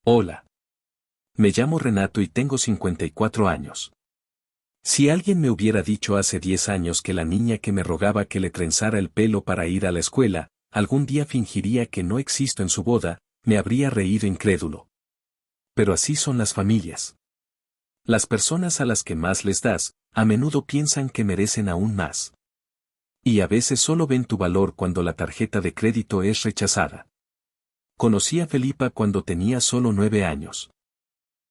Hola. Me llamo Renato y tengo 54 años. Si alguien me hubiera dicho hace 10 años que la niña que me rogaba que le trenzara el pelo para ir a la escuela, algún día fingiría que no existo en su boda, me habría reído incrédulo. Pero así son las familias. Las personas a las que más les das, a menudo piensan que merecen aún más. Y a veces solo ven tu valor cuando la tarjeta de crédito es rechazada. Conocí a Felipa cuando tenía solo 9 años.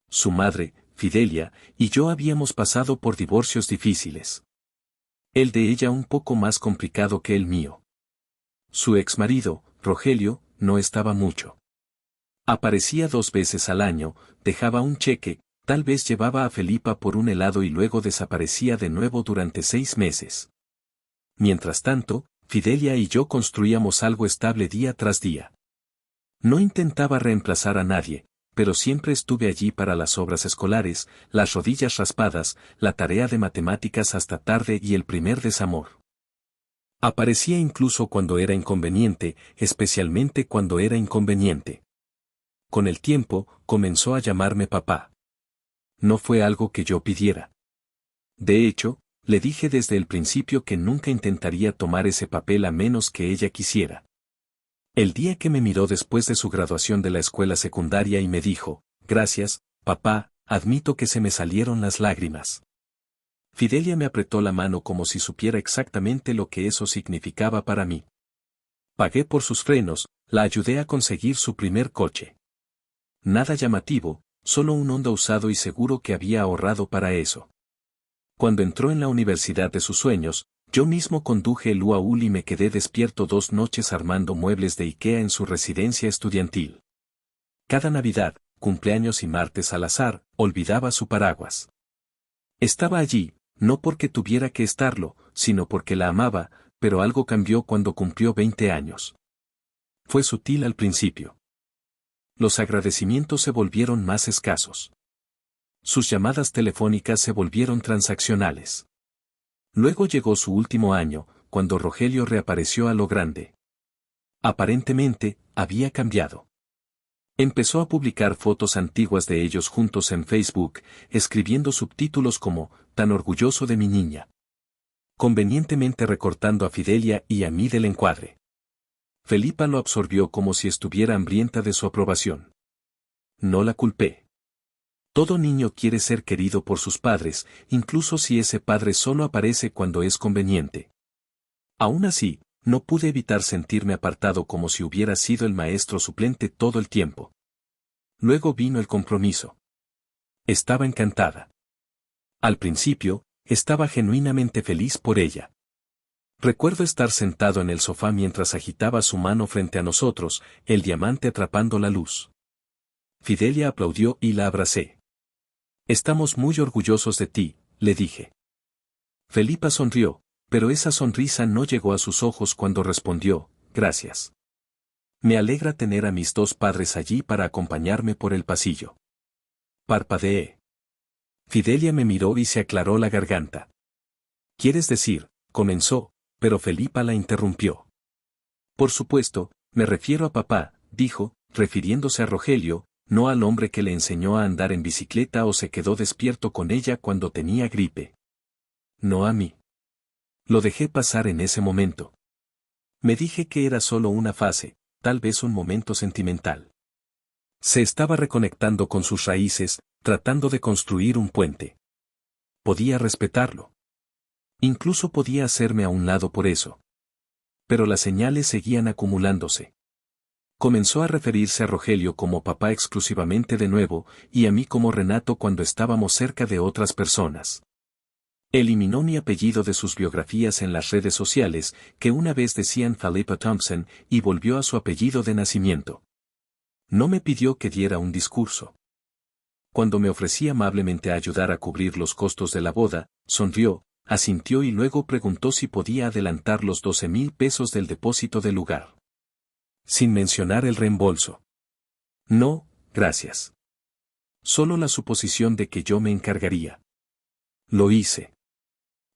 Su madre, Fidelia, y yo habíamos pasado por divorcios difíciles. El de ella un poco más complicado que el mío. Su exmarido, Rogelio, no estaba mucho. Aparecía 2 veces al año, dejaba un cheque, tal vez llevaba a Felipa por un helado y luego desaparecía de nuevo durante 6 meses. Mientras tanto, Fidelia y yo construíamos algo estable día tras día. No intentaba reemplazar a nadie, pero siempre estuve allí para las obras escolares, las rodillas raspadas, la tarea de matemáticas hasta tarde y el primer desamor. Aparecía incluso cuando era inconveniente, especialmente cuando era inconveniente. Con el tiempo, comenzó a llamarme papá. No fue algo que yo pidiera. De hecho, le dije desde el principio que nunca intentaría tomar ese papel a menos que ella quisiera. El día que me miró después de su graduación de la escuela secundaria y me dijo, «Gracias, papá, admito que se me salieron las lágrimas». Fidelia me apretó la mano como si supiera exactamente lo que eso significaba para mí. Pagué por sus frenos, la ayudé a conseguir su primer coche. Nada llamativo, solo un Honda usado y seguro que había ahorrado para eso. Cuando entró en la universidad de sus sueños, yo mismo conduje el UAUL y me quedé despierto 2 noches armando muebles de IKEA en su residencia estudiantil. Cada Navidad, cumpleaños y martes al azar, olvidaba su paraguas. Estaba allí, no porque tuviera que estarlo, sino porque la amaba, pero algo cambió cuando cumplió 20 años. Fue sutil al principio. Los agradecimientos se volvieron más escasos. Sus llamadas telefónicas se volvieron transaccionales. Luego llegó su último año, cuando Rogelio reapareció a lo grande. Aparentemente, había cambiado. Empezó a publicar fotos antiguas de ellos juntos en Facebook, escribiendo subtítulos como, «Tan orgulloso de mi niña». Convenientemente recortando a Fidelia y a mí del encuadre. Felipa lo absorbió como si estuviera hambrienta de su aprobación. No la culpé. Todo niño quiere ser querido por sus padres, incluso si ese padre solo aparece cuando es conveniente. Aún así, no pude evitar sentirme apartado como si hubiera sido el maestro suplente todo el tiempo. Luego vino el compromiso. Estaba encantada. Al principio, estaba genuinamente feliz por ella. Recuerdo estar sentado en el sofá mientras agitaba su mano frente a nosotros, el diamante atrapando la luz. Fidelia aplaudió y la abracé. «Estamos muy orgullosos de ti», le dije. Felipa sonrió, pero esa sonrisa no llegó a sus ojos cuando respondió, «Gracias. Me alegra tener a mis 2 padres allí para acompañarme por el pasillo». Parpadeé. Fidelia me miró y se aclaró la garganta. «¿Quieres decir?», comenzó, pero Felipa la interrumpió. «Por supuesto, me refiero a papá», dijo, refiriéndose a Rogelio, no al hombre que le enseñó a andar en bicicleta o se quedó despierto con ella cuando tenía gripe. No a mí. Lo dejé pasar en ese momento. Me dije que era solo una fase, tal vez un momento sentimental. Se estaba reconectando con sus raíces, tratando de construir un puente. Podía respetarlo. Incluso podía hacerme a un lado por eso. Pero las señales seguían acumulándose. Comenzó a referirse a Rogelio como papá exclusivamente de nuevo, y a mí como Renato cuando estábamos cerca de otras personas. Eliminó mi apellido de sus biografías en las redes sociales, que una vez decían Philippa Thompson, y volvió a su apellido de nacimiento. No me pidió que diera un discurso. Cuando me ofrecí amablemente a ayudar a cubrir los costos de la boda, sonrió, asintió y luego preguntó si podía adelantar los 12,000 pesos del depósito del lugar. Sin mencionar el reembolso. No, gracias. Solo la suposición de que yo me encargaría. Lo hice.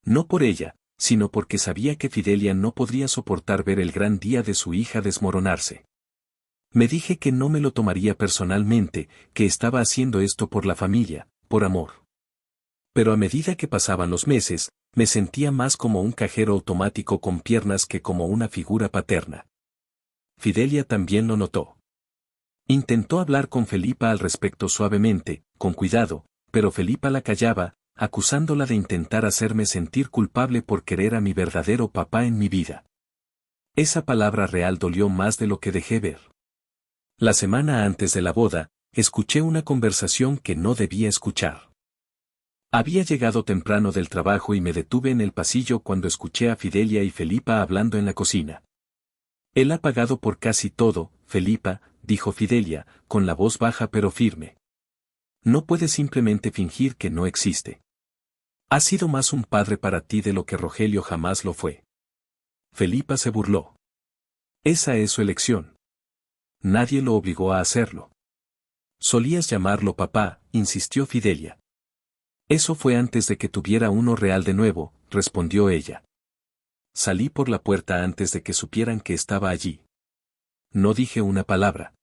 No por ella, sino porque sabía que Fidelia no podría soportar ver el gran día de su hija desmoronarse. Me dije que no me lo tomaría personalmente, que estaba haciendo esto por la familia, por amor. Pero a medida que pasaban los meses, me sentía más como un cajero automático con piernas que como una figura paterna. Fidelia también lo notó. Intentó hablar con Felipa al respecto suavemente, con cuidado, pero Felipa la callaba, acusándola de intentar hacerme sentir culpable por querer a mi verdadero papá en mi vida. Esa palabra real dolió más de lo que dejé ver. La semana antes de la boda, escuché una conversación que no debía escuchar. Había llegado temprano del trabajo y me detuve en el pasillo cuando escuché a Fidelia y Felipa hablando en la cocina. Él ha pagado por casi todo, Felipa, dijo Fidelia, con la voz baja pero firme. No puedes simplemente fingir que no existe. Ha sido más un padre para ti de lo que Rogelio jamás lo fue. Felipa se burló. Esa es su elección. Nadie lo obligó a hacerlo. Solías llamarlo papá, insistió Fidelia. Eso fue antes de que tuviera uno real de nuevo, respondió ella. Salí por la puerta antes de que supieran que estaba allí. No dije una palabra.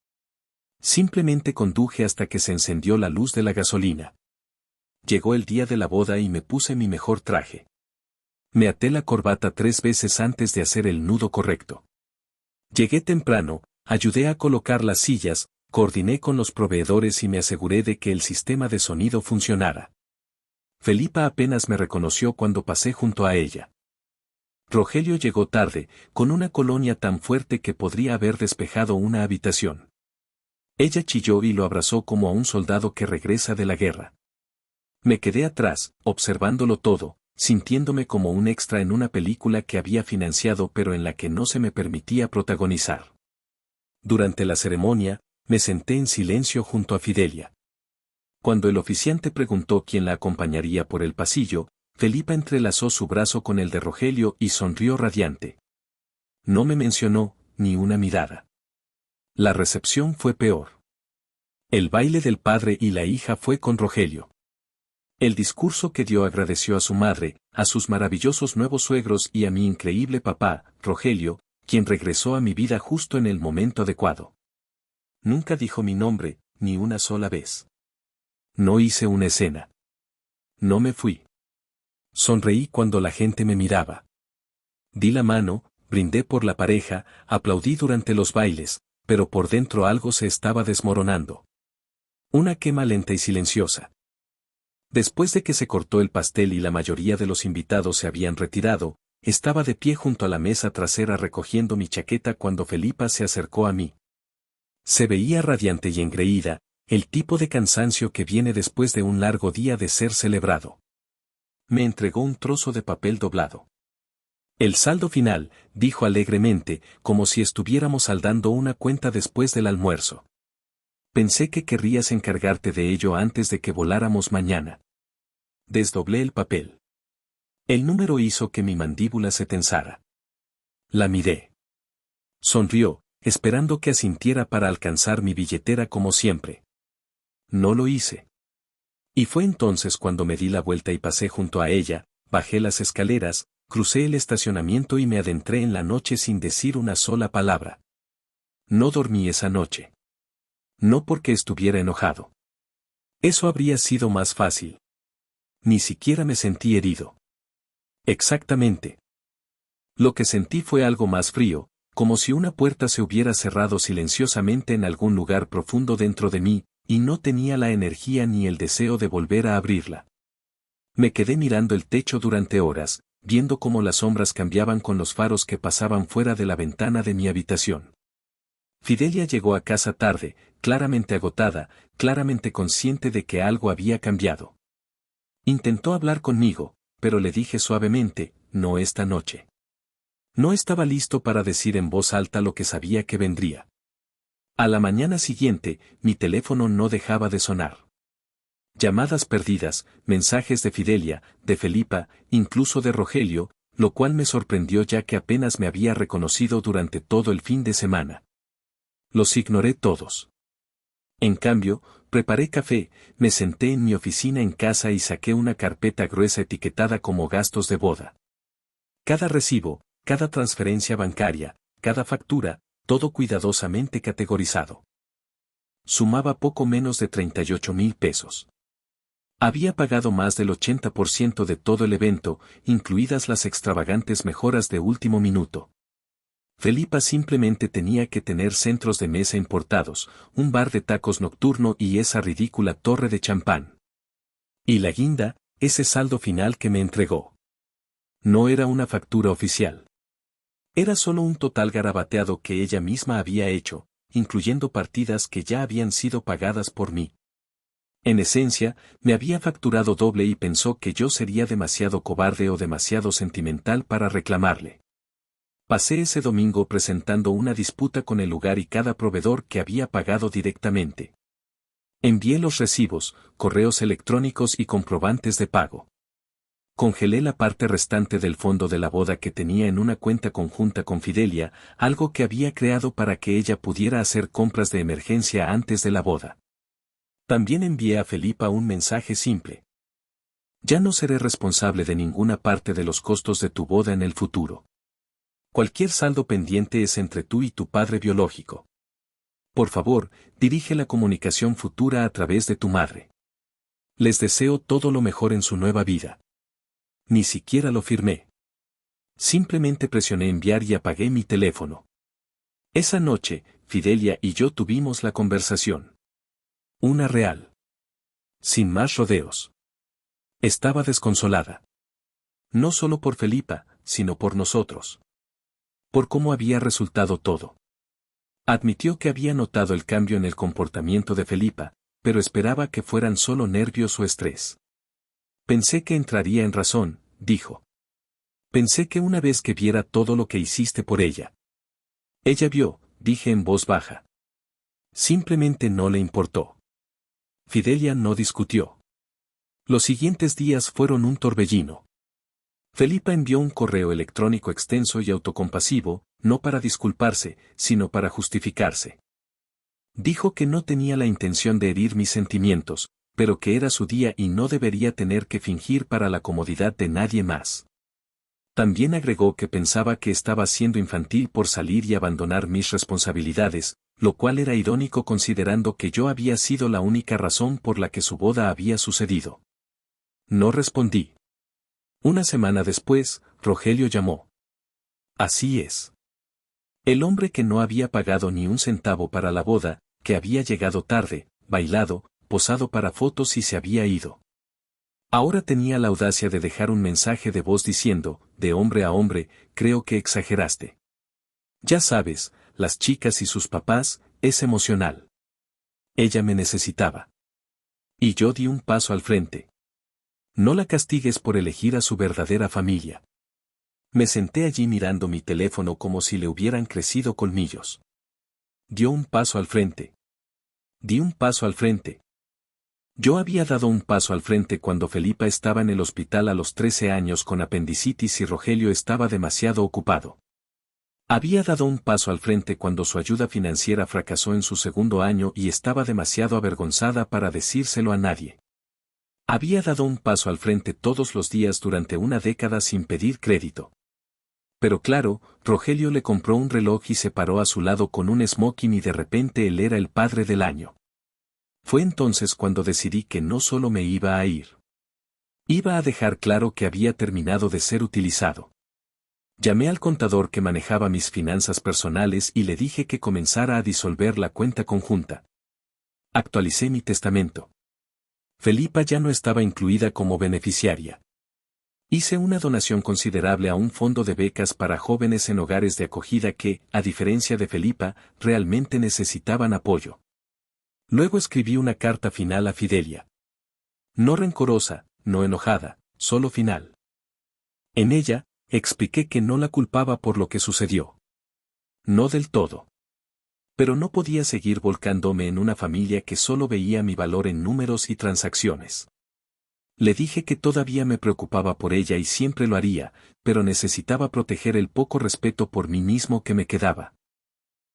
Simplemente conduje hasta que se encendió la luz de la gasolina. Llegó el día de la boda y me puse mi mejor traje. Me até la corbata 3 veces antes de hacer el nudo correcto. Llegué temprano, ayudé a colocar las sillas, coordiné con los proveedores y me aseguré de que el sistema de sonido funcionara. Felipa apenas me reconoció cuando pasé junto a ella. Rogelio llegó tarde, con una colonia tan fuerte que podría haber despejado una habitación. Ella chilló y lo abrazó como a un soldado que regresa de la guerra. Me quedé atrás, observándolo todo, sintiéndome como un extra en una película que había financiado pero en la que no se me permitía protagonizar. Durante la ceremonia, me senté en silencio junto a Fidelia. Cuando el oficiante preguntó quién la acompañaría por el pasillo, Felipa entrelazó su brazo con el de Rogelio y sonrió radiante. No me mencionó, ni una mirada. La recepción fue peor. El baile del padre y la hija fue con Rogelio. El discurso que dio agradeció a su madre, a sus maravillosos nuevos suegros y a mi increíble papá, Rogelio, quien regresó a mi vida justo en el momento adecuado. Nunca dijo mi nombre, ni una sola vez. No hice una escena. No me fui. Sonreí cuando la gente me miraba. Di la mano, brindé por la pareja, aplaudí durante los bailes, pero por dentro algo se estaba desmoronando. Una quema lenta y silenciosa. Después de que se cortó el pastel y la mayoría de los invitados se habían retirado, estaba de pie junto a la mesa trasera recogiendo mi chaqueta cuando Felipa se acercó a mí. Se veía radiante y engreída, el tipo de cansancio que viene después de un largo día de ser celebrado. Me entregó un trozo de papel doblado. El saldo final, dijo alegremente, como si estuviéramos saldando una cuenta después del almuerzo. Pensé que querrías encargarte de ello antes de que voláramos mañana. Desdoblé el papel. El número hizo que mi mandíbula se tensara. La miré. Sonrió, esperando que asintiera para alcanzar mi billetera como siempre. No lo hice. Y fue entonces cuando me di la vuelta y pasé junto a ella, bajé las escaleras, crucé el estacionamiento y me adentré en la noche sin decir una sola palabra. No dormí esa noche. No porque estuviera enojado. Eso habría sido más fácil. Ni siquiera me sentí herido. Exactamente. Lo que sentí fue algo más frío, como si una puerta se hubiera cerrado silenciosamente en algún lugar profundo dentro de mí, y no tenía la energía ni el deseo de volver a abrirla. Me quedé mirando el techo durante horas, viendo cómo las sombras cambiaban con los faros que pasaban fuera de la ventana de mi habitación. Fidelia llegó a casa tarde, claramente agotada, claramente consciente de que algo había cambiado. Intentó hablar conmigo, pero le dije suavemente, no esta noche. No estaba listo para decir en voz alta lo que sabía que vendría. A la mañana siguiente, mi teléfono no dejaba de sonar. Llamadas perdidas, mensajes de Fidelia, de Felipa, incluso de Rogelio, lo cual me sorprendió ya que apenas me había reconocido durante todo el fin de semana. Los ignoré todos. En cambio, preparé café, me senté en mi oficina en casa y saqué una carpeta gruesa etiquetada como gastos de boda. Cada recibo, cada transferencia bancaria, cada factura, todo cuidadosamente categorizado. Sumaba poco menos de 38,000 pesos. Había pagado más del 80% de todo el evento, incluidas las extravagantes mejoras de último minuto. Felipa simplemente tenía que tener centros de mesa importados, un bar de tacos nocturno y esa ridícula torre de champán. Y la guinda, ese saldo final que me entregó. No era una factura oficial. Era solo un total garabateado que ella misma había hecho, incluyendo partidas que ya habían sido pagadas por mí. En esencia, me había facturado doble y pensó que yo sería demasiado cobarde o demasiado sentimental para reclamarle. Pasé ese domingo presentando una disputa con el lugar y cada proveedor que había pagado directamente. Envié los recibos, correos electrónicos y comprobantes de pago. Congelé la parte restante del fondo de la boda que tenía en una cuenta conjunta con Fidelia, algo que había creado para que ella pudiera hacer compras de emergencia antes de la boda. También envié a Felipa un mensaje simple. Ya no seré responsable de ninguna parte de los costos de tu boda en el futuro. Cualquier saldo pendiente es entre tú y tu padre biológico. Por favor, dirige la comunicación futura a través de tu madre. Les deseo todo lo mejor en su nueva vida. Ni siquiera lo firmé. Simplemente presioné enviar y apagué mi teléfono. Esa noche, Fidelia y yo tuvimos la conversación. Una real. Sin más rodeos. Estaba desconsolada. No solo por Felipa, sino por nosotros. Por cómo había resultado todo. Admitió que había notado el cambio en el comportamiento de Felipa, pero esperaba que fueran solo nervios o estrés. Pensé que entraría en razón, dijo. Pensé que una vez que viera todo lo que hiciste por ella. Ella vio, dije en voz baja. Simplemente no le importó. Fidelia no discutió. Los siguientes días fueron un torbellino. Felipa envió un correo electrónico extenso y autocompasivo, no para disculparse, sino para justificarse. Dijo que no tenía la intención de herir mis sentimientos, pero que era su día y no debería tener que fingir para la comodidad de nadie más. También agregó que pensaba que estaba siendo infantil por salir y abandonar mis responsabilidades, lo cual era irónico considerando que yo había sido la única razón por la que su boda había sucedido. No respondí. Una semana después, Rogelio llamó. Así es. El hombre que no había pagado ni un centavo para la boda, que había llegado tarde, bailado, posado para fotos y se había ido. Ahora tenía la audacia de dejar un mensaje de voz diciendo, de hombre a hombre, creo que exageraste. Ya sabes, las chicas y sus papás, es emocional. Ella me necesitaba. Y yo di un paso al frente. No la castigues por elegir a su verdadera familia. Me senté allí mirando mi teléfono como si le hubieran crecido colmillos. Dio un paso al frente. Di un paso al frente. Yo había dado un paso al frente cuando Felipa estaba en el hospital a los 13 años con apendicitis y Rogelio estaba demasiado ocupado. Había dado un paso al frente cuando su ayuda financiera fracasó en su segundo año y estaba demasiado avergonzada para decírselo a nadie. Había dado un paso al frente todos los días durante una década sin pedir crédito. Pero claro, Rogelio le compró un reloj y se paró a su lado con un smoking y de repente él era el padre del año. Fue entonces cuando decidí que no solo me iba a ir. Iba a dejar claro que había terminado de ser utilizado. Llamé al contador que manejaba mis finanzas personales y le dije que comenzara a disolver la cuenta conjunta. Actualicé mi testamento. Felipa ya no estaba incluida como beneficiaria. Hice una donación considerable a un fondo de becas para jóvenes en hogares de acogida que, a diferencia de Felipa, realmente necesitaban apoyo. Luego escribí una carta final a Fidelia. No rencorosa, no enojada, solo final. En ella, expliqué que no la culpaba por lo que sucedió. No del todo. Pero no podía seguir volcándome en una familia que solo veía mi valor en números y transacciones. Le dije que todavía me preocupaba por ella y siempre lo haría, pero necesitaba proteger el poco respeto por mí mismo que me quedaba.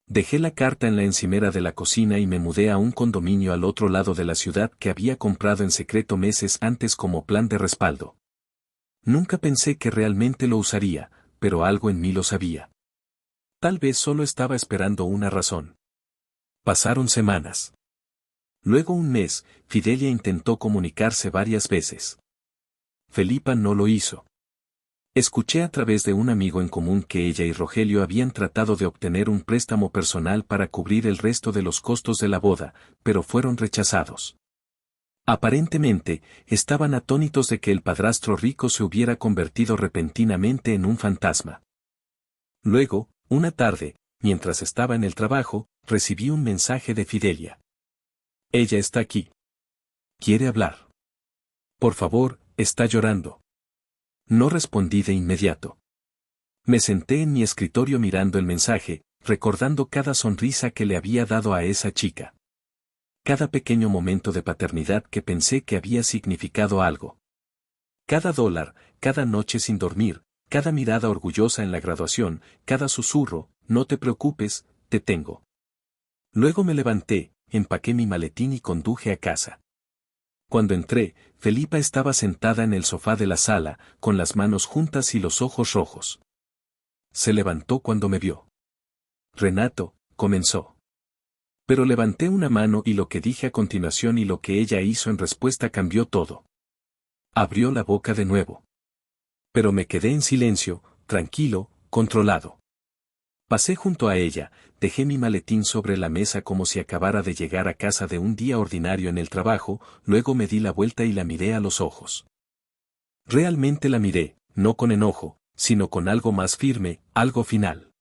Dejé la carta en la encimera de la cocina y me mudé a un condominio al otro lado de la ciudad que había comprado en secreto meses antes como plan de respaldo. Nunca pensé que realmente lo usaría, pero algo en mí lo sabía. Tal vez solo estaba esperando una razón. Pasaron semanas. Luego un mes, Fidelia intentó comunicarse varias veces. Felipa no lo hizo. Escuché a través de un amigo en común que ella y Rogelio habían tratado de obtener un préstamo personal para cubrir el resto de los costos de la boda, pero fueron rechazados. Aparentemente, estaban atónitos de que el padrastro rico se hubiera convertido repentinamente en un fantasma. Luego, una tarde, mientras estaba en el trabajo, recibí un mensaje de Fidelia. Ella está aquí. Quiere hablar. Por favor, está llorando. No respondí de inmediato. Me senté en mi escritorio mirando el mensaje, recordando cada sonrisa que le había dado a esa chica. Cada pequeño momento de paternidad que pensé que había significado algo. Cada dólar, cada noche sin dormir, cada mirada orgullosa en la graduación, cada susurro, no te preocupes, te tengo. Luego me levanté, empaqué mi maletín y conduje a casa. Cuando entré, Felipa estaba sentada en el sofá de la sala, con las manos juntas y los ojos rojos. Se levantó cuando me vio. Renato, comenzó. Pero levanté una mano y lo que dije a continuación y lo que ella hizo en respuesta cambió todo. Abrió la boca de nuevo. Pero me quedé en silencio, tranquilo, controlado. Pasé junto a ella, dejé mi maletín sobre la mesa como si acabara de llegar a casa de un día ordinario en el trabajo, luego me di la vuelta y la miré a los ojos. Realmente la miré, no con enojo, sino con algo más firme, algo final.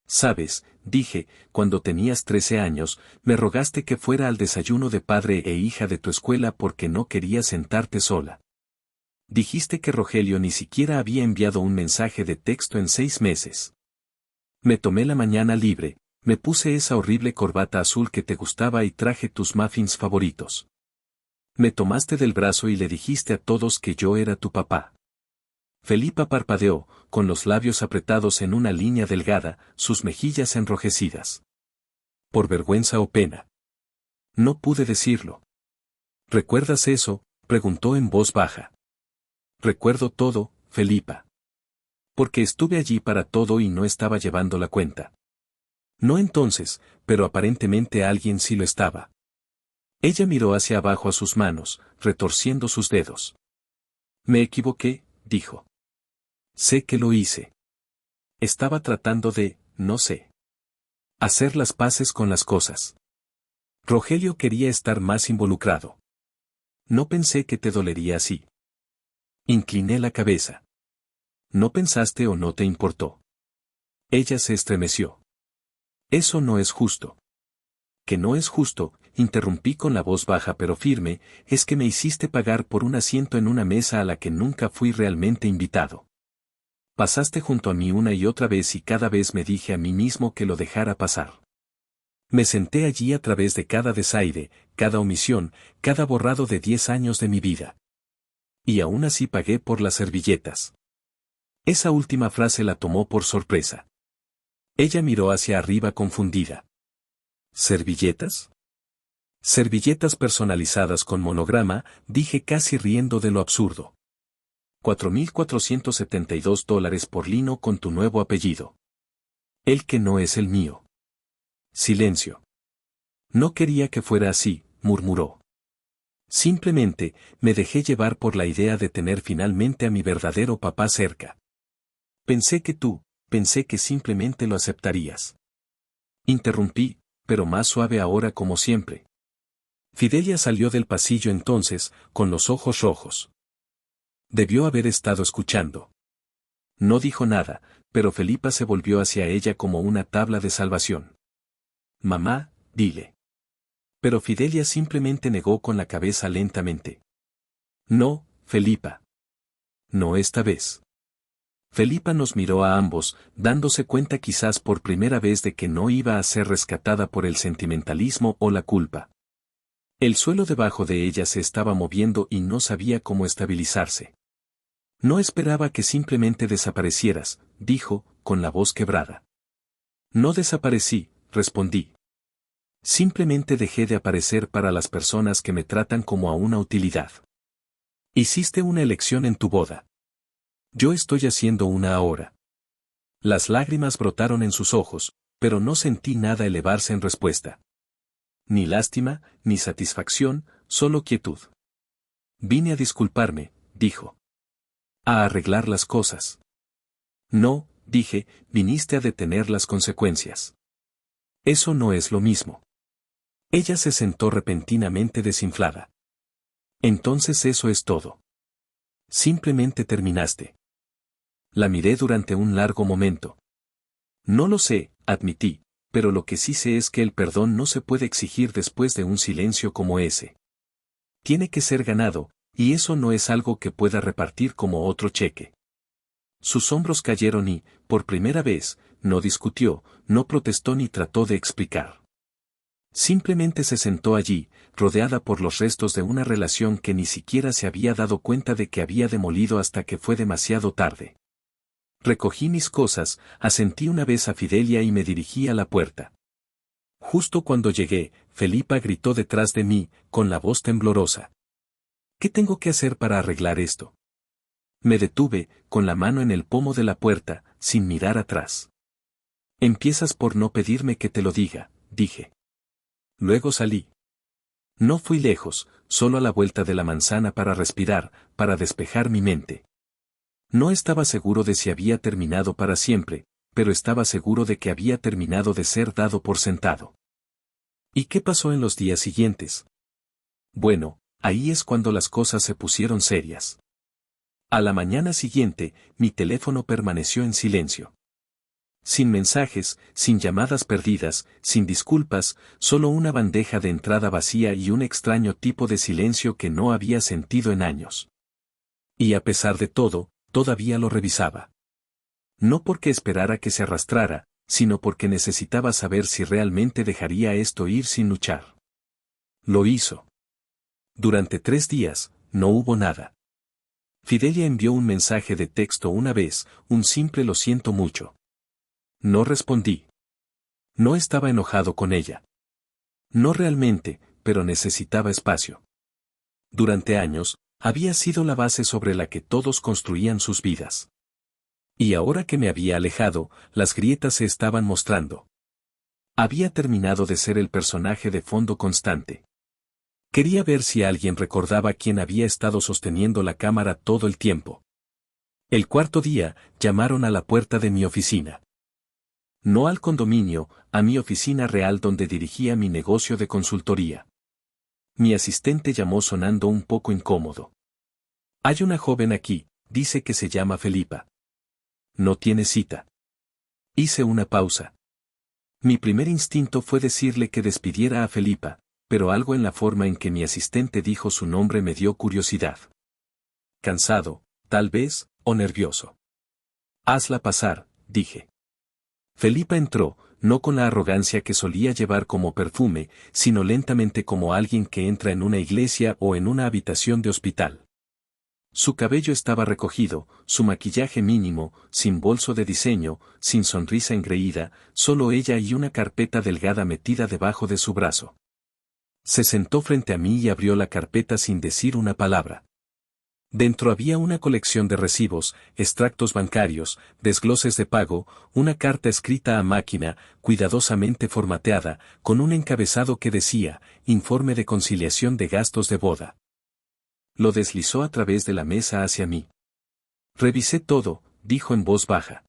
Sabes, dije, cuando tenías 13 años, me rogaste que fuera al desayuno de padre e hija de tu escuela porque no querías sentarte sola. Dijiste que Rogelio ni siquiera había enviado un mensaje de texto en 6 meses. Me tomé la mañana libre, me puse esa horrible corbata azul que te gustaba y traje tus muffins favoritos. Me tomaste del brazo y le dijiste a todos que yo era tu papá. Felipa parpadeó, con los labios apretados en una línea delgada, sus mejillas enrojecidas. ¿Por vergüenza o pena? No pude decirlo. ¿Recuerdas eso?, preguntó en voz baja. Recuerdo todo, Felipa. Porque estuve allí para todo y no estaba llevando la cuenta. No entonces, pero aparentemente alguien sí lo estaba. Ella miró hacia abajo a sus manos, retorciendo sus dedos. Me equivoqué, dijo. Sé que lo hice. Estaba tratando de, no sé, hacer las paces con las cosas. Rogelio quería estar más involucrado. No pensé que te dolería así. Incliné la cabeza. ¿No pensaste o no te importó? Ella se estremeció. Eso no es justo. Que no es justo, interrumpí con la voz baja pero firme, es que me hiciste pagar por un asiento en una mesa a la que nunca fui realmente invitado. Pasaste junto a mí una y otra vez y cada vez me dije a mí mismo que lo dejara pasar. Me senté allí a través de cada desaire, cada omisión, cada borrado de 10 años de mi vida. Y aún así pagué por las servilletas. Esa última frase la tomó por sorpresa. Ella miró hacia arriba confundida. ¿Servilletas? Servilletas personalizadas con monograma, dije casi riendo de lo absurdo. $4,472 por lino con tu nuevo apellido. El que no es el mío. Silencio. No quería que fuera así, murmuró. Simplemente, me dejé llevar por la idea de tener finalmente a mi verdadero papá cerca. Pensé que simplemente lo aceptarías. Interrumpí, pero más suave ahora como siempre. Fidelia salió del pasillo entonces, con los ojos rojos. Debió haber estado escuchando. No dijo nada, pero Felipa se volvió hacia ella como una tabla de salvación. Mamá, dile. Pero Fidelia simplemente negó con la cabeza lentamente. No, Felipa. No esta vez. Felipa nos miró a ambos, dándose cuenta quizás por primera vez de que no iba a ser rescatada por el sentimentalismo o la culpa. El suelo debajo de ella se estaba moviendo y no sabía cómo estabilizarse. No esperaba que simplemente desaparecieras, dijo, con la voz quebrada. No desaparecí, respondí. Simplemente dejé de aparecer para las personas que me tratan como a una utilidad. Hiciste una elección en tu boda. Yo estoy haciendo una ahora. Las lágrimas brotaron en sus ojos, pero no sentí nada elevarse en respuesta. Ni lástima, ni satisfacción, solo quietud. Vine a disculparme, dijo. A arreglar las cosas. No, dije, viniste a detener las consecuencias. Eso no es lo mismo. Ella se sentó repentinamente desinflada. Entonces eso es todo. Simplemente terminaste. La miré durante un largo momento. No lo sé, admití, pero lo que sí sé es que el perdón no se puede exigir después de un silencio como ese. Tiene que ser ganado, y eso no es algo que pueda repartir como otro cheque. Sus hombros cayeron y, por primera vez, no discutió, no protestó ni trató de explicar. Simplemente se sentó allí, rodeada por los restos de una relación que ni siquiera se había dado cuenta de que había demolido hasta que fue demasiado tarde. Recogí mis cosas, asentí una vez a Fidelia y me dirigí a la puerta. Justo cuando llegué, Felipa gritó detrás de mí, con la voz temblorosa. ¿Qué tengo que hacer para arreglar esto? Me detuve, con la mano en el pomo de la puerta, sin mirar atrás. Empiezas por no pedirme que te lo diga, dije. Luego salí. No fui lejos, solo a la vuelta de la manzana para respirar, para despejar mi mente. No estaba seguro de si había terminado para siempre, pero estaba seguro de que había terminado de ser dado por sentado. ¿Y qué pasó en los días siguientes? Bueno, ahí es cuando las cosas se pusieron serias. A la mañana siguiente, mi teléfono permaneció en silencio. Sin mensajes, sin llamadas perdidas, sin disculpas, solo una bandeja de entrada vacía y un extraño tipo de silencio que no había sentido en años. Y a pesar de todo, todavía lo revisaba. No porque esperara que se arrastrara, sino porque necesitaba saber si realmente dejaría esto ir sin luchar. Lo hizo. Durante 3 días, no hubo nada. Fidelia envió un mensaje de texto una vez, un simple lo siento mucho. No respondí. No estaba enojado con ella. No realmente, pero necesitaba espacio. Durante años, había sido la base sobre la que todos construían sus vidas. Y ahora que me había alejado, las grietas se estaban mostrando. Había terminado de ser el personaje de fondo constante. Quería ver si alguien recordaba quién había estado sosteniendo la cámara todo el tiempo. El cuarto día, llamaron a la puerta de mi oficina. No al condominio, a mi oficina real donde dirigía mi negocio de consultoría. Mi asistente llamó sonando un poco incómodo. Hay una joven aquí, dice que se llama Felipa. No tiene cita. Hice una pausa. Mi primer instinto fue decirle que despidiera a Felipa, pero algo en la forma en que mi asistente dijo su nombre me dio curiosidad. Cansado, tal vez, o nervioso. Hazla pasar, dije. Felipa entró, no con la arrogancia que solía llevar como perfume, sino lentamente como alguien que entra en una iglesia o en una habitación de hospital. Su cabello estaba recogido, su maquillaje mínimo, sin bolso de diseño, sin sonrisa engreída, solo ella y una carpeta delgada metida debajo de su brazo. Se sentó frente a mí y abrió la carpeta sin decir una palabra. Dentro había una colección de recibos, extractos bancarios, desgloses de pago, una carta escrita a máquina, cuidadosamente formateada, con un encabezado que decía, Informe de conciliación de gastos de boda. Lo deslizó a través de la mesa hacia mí. Revisé todo, dijo en voz baja.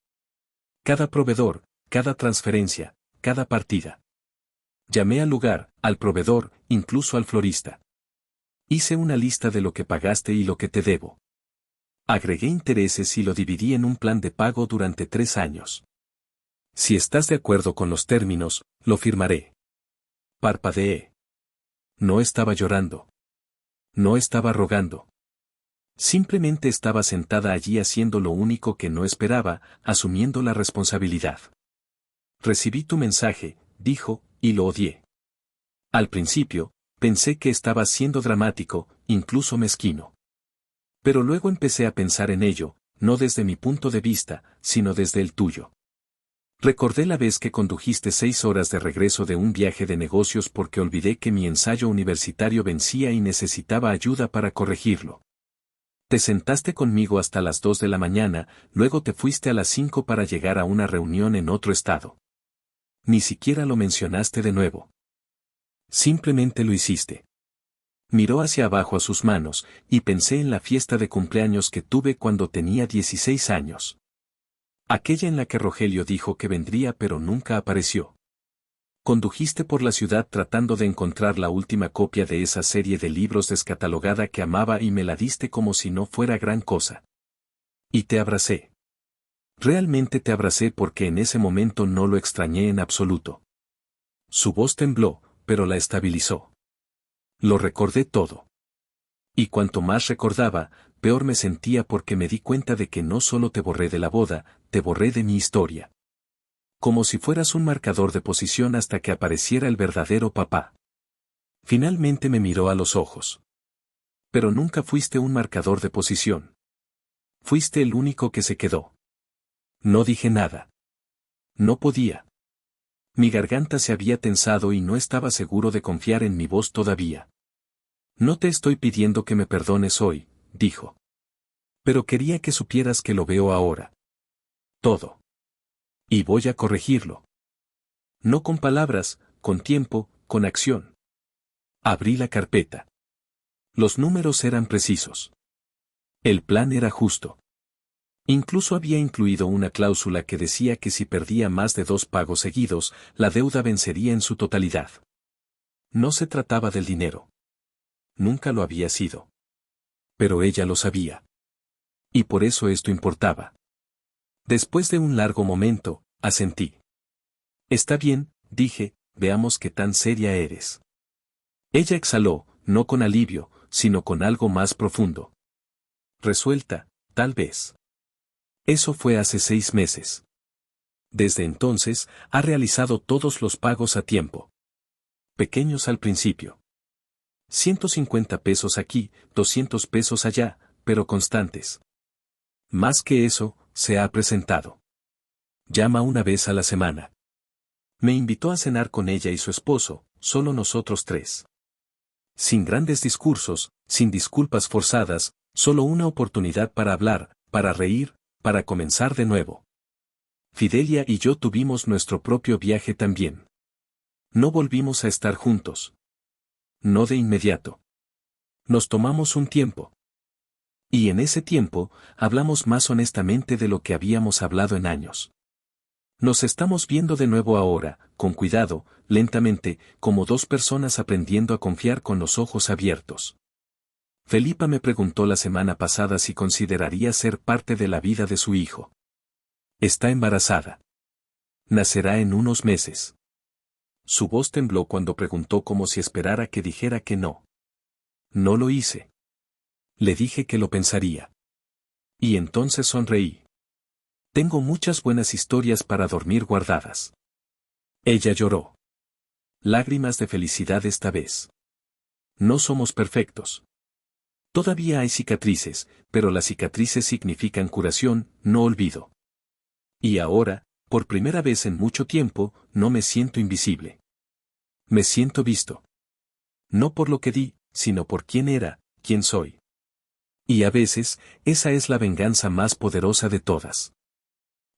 Cada proveedor, cada transferencia, cada partida. Llamé al lugar, al proveedor, incluso al florista. Hice una lista de lo que pagaste y lo que te debo. Agregué intereses y lo dividí en un plan de pago durante 3 años. Si estás de acuerdo con los términos, lo firmaré. Parpadeé. No estaba llorando. No estaba rogando. Simplemente estaba sentada allí haciendo lo único que no esperaba, asumiendo la responsabilidad. Recibí tu mensaje, dijo, y lo odié. Al principio, pensé que estaba siendo dramático, incluso mezquino. Pero luego empecé a pensar en ello, no desde mi punto de vista, sino desde el tuyo. Recordé la vez que condujiste 6 horas de regreso de un viaje de negocios porque olvidé que mi ensayo universitario vencía y necesitaba ayuda para corregirlo. Te sentaste conmigo hasta las 2 de la mañana, luego te fuiste a las 5 para llegar a una reunión en otro estado. Ni siquiera lo mencionaste de nuevo. Simplemente lo hiciste. Miró hacia abajo a sus manos, y pensé en la fiesta de cumpleaños que tuve cuando tenía 16 años. Aquella en la que Rogelio dijo que vendría pero nunca apareció. Condujiste por la ciudad tratando de encontrar la última copia de esa serie de libros descatalogada que amaba y me la diste como si no fuera gran cosa. Y te abracé. Realmente te abracé porque en ese momento no lo extrañé en absoluto. Su voz tembló, pero la estabilizó. Lo recordé todo. Y cuanto más recordaba, peor me sentía porque me di cuenta de que no solo te borré de la boda, te borré de mi historia. Como si fueras un marcador de posición hasta que apareciera el verdadero papá. Finalmente me miró a los ojos. Pero nunca fuiste un marcador de posición. Fuiste el único que se quedó. No dije nada. No podía. Mi garganta se había tensado y no estaba seguro de confiar en mi voz todavía. No te estoy pidiendo que me perdones hoy, dijo. Pero quería que supieras que lo veo ahora. Todo. Y voy a corregirlo. No con palabras, con tiempo, con acción. Abrí la carpeta. Los números eran precisos. El plan era justo. Incluso había incluido una cláusula que decía que si perdía más de 2 pagos seguidos, la deuda vencería en su totalidad. No se trataba del dinero. Nunca lo había sido. Pero ella lo sabía. Y por eso esto importaba. Después de un largo momento, asentí. Está bien, dije, veamos qué tan seria eres. Ella exhaló, no con alivio, sino con algo más profundo. Resuelta, tal vez. Eso fue hace 6 meses. Desde entonces, ha realizado todos los pagos a tiempo. Pequeños al principio. 150 pesos aquí, 200 pesos allá, pero constantes. Más que eso, se ha presentado. Llama una vez a la semana. Me invitó a cenar con ella y su esposo, solo nosotros 3. Sin grandes discursos, sin disculpas forzadas, solo una oportunidad para hablar, para reír, para comenzar de nuevo. Fidelia y yo tuvimos nuestro propio viaje también. No volvimos a estar juntos. No de inmediato. Nos tomamos un tiempo. Y en ese tiempo, hablamos más honestamente de lo que habíamos hablado en años. Nos estamos viendo de nuevo ahora, con cuidado, lentamente, como 2 personas aprendiendo a confiar con los ojos abiertos. Felipa me preguntó la semana pasada si consideraría ser parte de la vida de su hijo. Está embarazada. Nacerá en unos meses. Su voz tembló cuando preguntó como si esperara que dijera que no. No lo hice. Le dije que lo pensaría. Y entonces sonreí. Tengo muchas buenas historias para dormir guardadas. Ella lloró. Lágrimas de felicidad esta vez. No somos perfectos. Todavía hay cicatrices, pero las cicatrices significan curación, no olvido. Y ahora, por primera vez en mucho tiempo, no me siento invisible. Me siento visto. No por lo que di, sino por quién era, quién soy. Y a veces, esa es la venganza más poderosa de todas.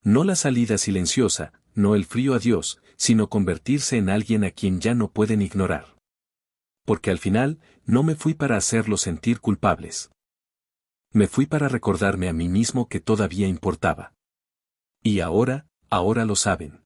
No la salida silenciosa, no el frío adiós, sino convertirse en alguien a quien ya no pueden ignorar. Porque al final, no me fui para hacerlos sentir culpables. Me fui para recordarme a mí mismo que todavía importaba. Y ahora lo saben.